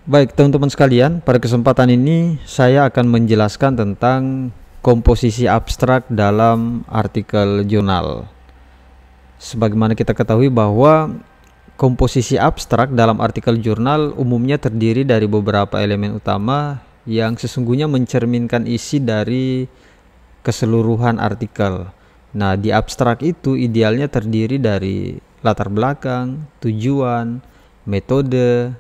Baik, teman-teman sekalian, pada kesempatan ini saya akan menjelaskan tentang komposisi abstrak dalam artikel jurnal. Sebagaimana kita ketahui bahwa komposisi abstrak dalam artikel jurnal umumnya terdiri dari beberapa elemen utama yang sesungguhnya mencerminkan isi dari keseluruhan artikel. Nah, di abstrak itu idealnya terdiri dari latar belakang, tujuan, metode,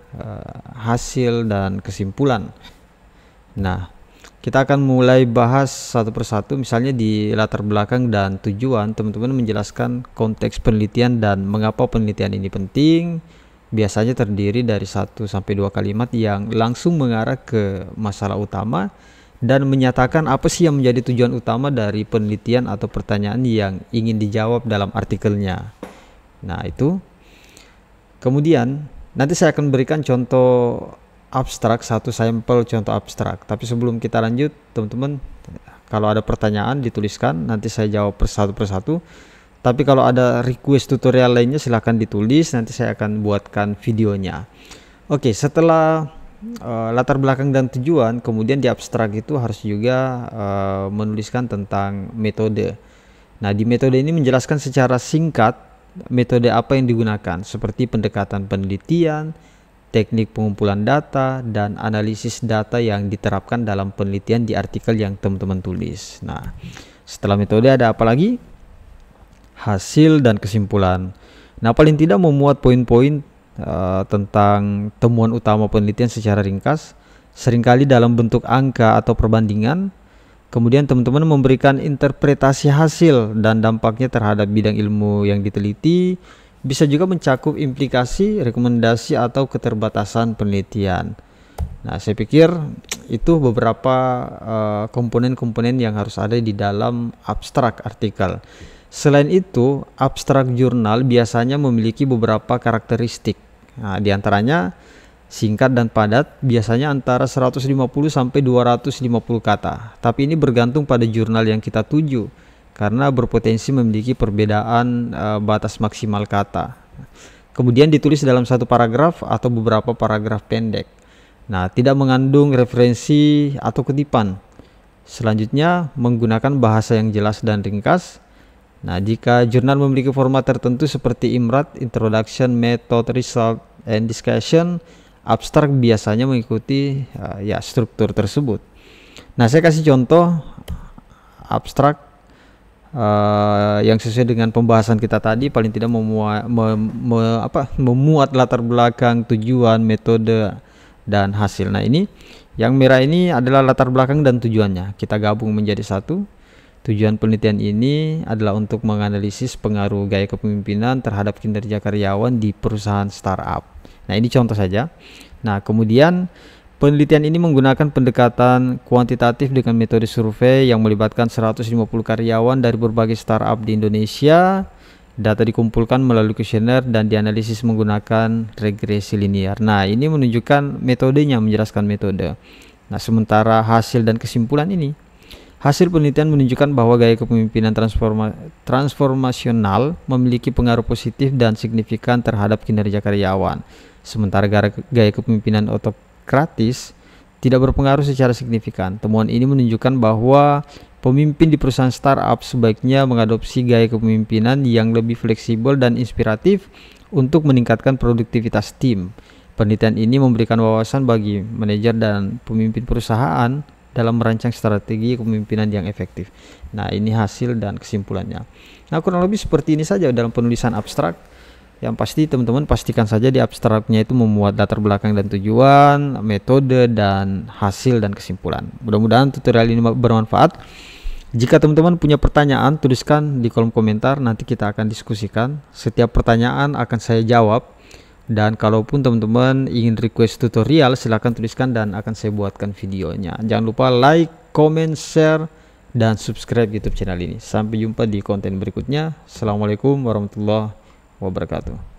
hasil, dan kesimpulan. Nah, kita akan mulai bahas satu persatu. Misalnya di latar belakang dan tujuan, teman-teman menjelaskan konteks penelitian dan mengapa penelitian ini penting. Biasanya terdiri dari 1 sampai 2 kalimat yang langsung mengarah ke masalah utama dan menyatakan apa sih yang menjadi tujuan utama dari penelitian atau pertanyaan yang ingin dijawab dalam artikelnya. Nah, itu. Kemudian nanti saya akan berikan contoh abstrak, satu sampel contoh abstrak. Tapi sebelum kita lanjut, teman-teman, kalau ada pertanyaan dituliskan, nanti saya jawab persatu persatu. Tapi kalau ada request tutorial lainnya silahkan ditulis, nanti saya akan buatkan videonya. Oke, setelah latar belakang dan tujuan, kemudian di abstrak itu harus juga menuliskan tentang metode. Nah, di metode ini menjelaskan secara singkat metode apa yang digunakan, seperti pendekatan penelitian, teknik pengumpulan data, dan analisis data yang diterapkan dalam penelitian di artikel yang teman-teman tulis. Nah, setelah metode ada apa lagi? Hasil dan kesimpulan. Nah, paling tidak memuat poin-poin tentang temuan utama penelitian secara ringkas, seringkali dalam bentuk angka atau perbandingan. Kemudian teman-teman memberikan interpretasi hasil dan dampaknya terhadap bidang ilmu yang diteliti. Bisa juga mencakup implikasi, rekomendasi, atau keterbatasan penelitian. Nah, saya pikir itu beberapa komponen-komponen yang harus ada di dalam abstrak artikel. Selain itu, abstrak jurnal biasanya memiliki beberapa karakteristik. Nah, diantaranya singkat dan padat, biasanya antara 150 sampai 250 kata. Tapi ini bergantung pada jurnal yang kita tuju, karena berpotensi memiliki perbedaan batas maksimal kata. Kemudian ditulis dalam satu paragraf atau beberapa paragraf pendek. Nah, tidak mengandung referensi atau kutipan. Selanjutnya, menggunakan bahasa yang jelas dan ringkas. Nah, jika jurnal memiliki format tertentu seperti IMRAT, Introduction, Method, Result, and Discussion, abstrak biasanya mengikuti struktur tersebut. Nah, saya kasih contoh abstrak yang sesuai dengan pembahasan kita tadi, paling tidak memuat latar belakang, tujuan, metode, dan hasil. Nah, ini yang merah ini adalah latar belakang dan tujuannya. Kita gabung menjadi satu. Tujuan penelitian ini adalah untuk menganalisis pengaruh gaya kepemimpinan terhadap kinerja karyawan di perusahaan startup. Nah, ini contoh saja. Nah, kemudian penelitian ini menggunakan pendekatan kuantitatif dengan metode survei yang melibatkan 150 karyawan dari berbagai startup di Indonesia. Data dikumpulkan melalui kuesioner dan dianalisis menggunakan regresi linear. Nah, ini menunjukkan metodenya, menjelaskan metode. Nah, sementara hasil dan kesimpulan ini, hasil penelitian menunjukkan bahwa gaya kepemimpinan transformasional memiliki pengaruh positif dan signifikan terhadap kinerja karyawan. Sementara gaya kepemimpinan otokratis tidak berpengaruh secara signifikan. Temuan ini menunjukkan bahwa pemimpin di perusahaan startup sebaiknya mengadopsi gaya kepemimpinan yang lebih fleksibel dan inspiratif untuk meningkatkan produktivitas tim. Penelitian ini memberikan wawasan bagi manajer dan pemimpin perusahaan dalam merancang strategi kepemimpinan yang efektif. Nah, ini hasil dan kesimpulannya. Nah, kurang lebih seperti ini saja dalam penulisan abstrak. Yang pasti teman-teman pastikan saja di abstraknya itu memuat latar belakang dan tujuan, metode, dan hasil dan kesimpulan. Mudah-mudahan tutorial ini bermanfaat. Jika teman-teman punya pertanyaan, tuliskan di kolom komentar, nanti kita akan diskusikan. Setiap pertanyaan akan saya jawab. Dan kalaupun teman-teman ingin request tutorial, silahkan tuliskan dan akan saya buatkan videonya. Jangan lupa like, comment, share, dan subscribe YouTube channel ini. Sampai jumpa di konten berikutnya. Assalamualaikum warahmatullahi wabarakatuh.